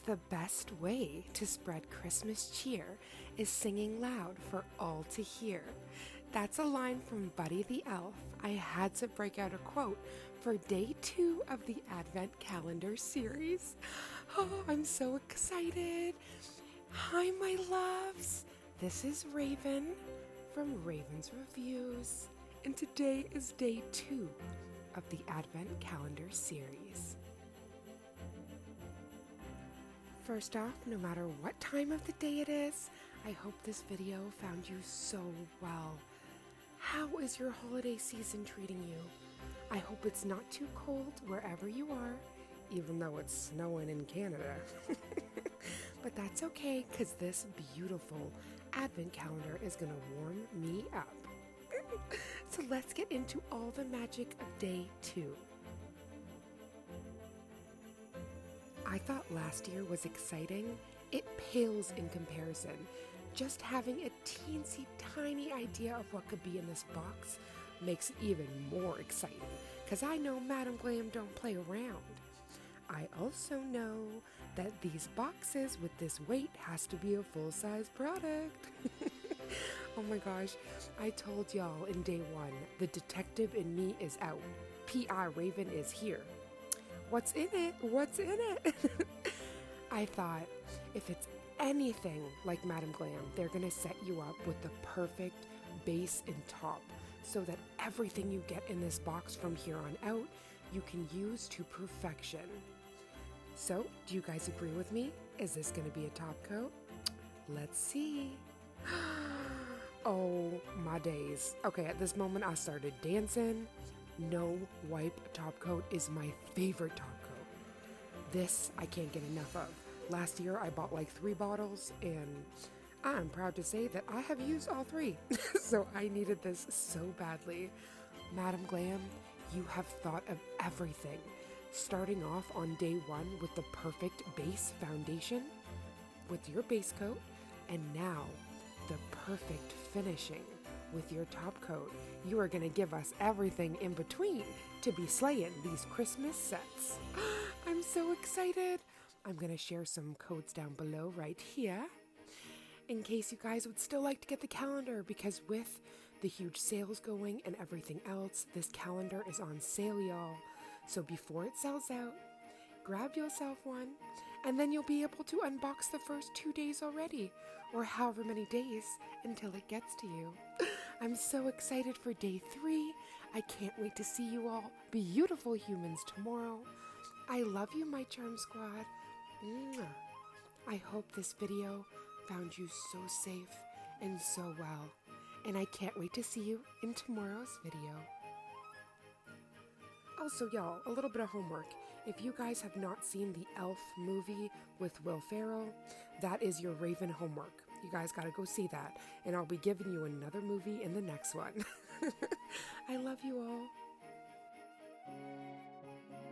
The best way to spread Christmas cheer is singing loud for all to hear. That's a line from Buddy the Elf. I had to break out a quote for day 2 of the Advent Calendar series. Oh, I'm so excited. Hi, my loves. This is Raven from Raven's Reviews, and today is day 2 of the Advent Calendar series. First off, no matter what time of the day it is, I hope this video found you so well. How is your holiday season treating you? I hope it's not too cold wherever you are, even though it's snowing in Canada. But that's okay, because this beautiful Advent calendar is going to warm me up. So let's get into all the magic of day 2. I thought last year was exciting. It pales in comparison. Just having a teensy tiny idea of what could be in this box makes it even more exciting, because I know Madam Glam don't play around. I also know that these boxes with this weight has to be a full-size product. Oh my gosh, I told y'all in day 1, the detective in me is out. P.I. Raven is here. What's in it? What's in it? I thought, if it's anything like Madam Glam, they're going to set you up with the perfect base and top so that everything you get in this box from here on out, you can use to perfection. So, do you guys agree with me? Is this going to be a top coat? Let's see. Oh, my days. Okay, at this moment I started dancing. No wipe top coat is my favorite top coat. This I can't get enough of. Last year I bought like 3 bottles, and I'm proud to say that I have used all 3. So I needed this so badly. Madam Glam, you have thought of everything. Starting off on day 1 with the perfect base foundation with your base coat, and now the perfect finishing with your top coat. You are going to give us everything in between to be slaying these Christmas sets. I'm so excited. I'm going to share some codes down below right here in case you guys would still like to get the calendar, because with the huge sales going and everything else, this calendar is on sale, y'all. So before it sells out, grab yourself one, and then you'll be able to unbox the first 2 days already, or however many days until it gets to you. I'm so excited for day 3. I can't wait to see you all beautiful humans tomorrow. I love you, my charm squad. Mwah. I hope this video found you so safe and so well, and I can't wait to see you in tomorrow's video. Also, y'all, a little bit of homework. If you guys have not seen the Elf movie with Will Ferrell, that is your Raven homework. You guys gotta go see that, and I'll be giving you another movie in the next one. I love you all.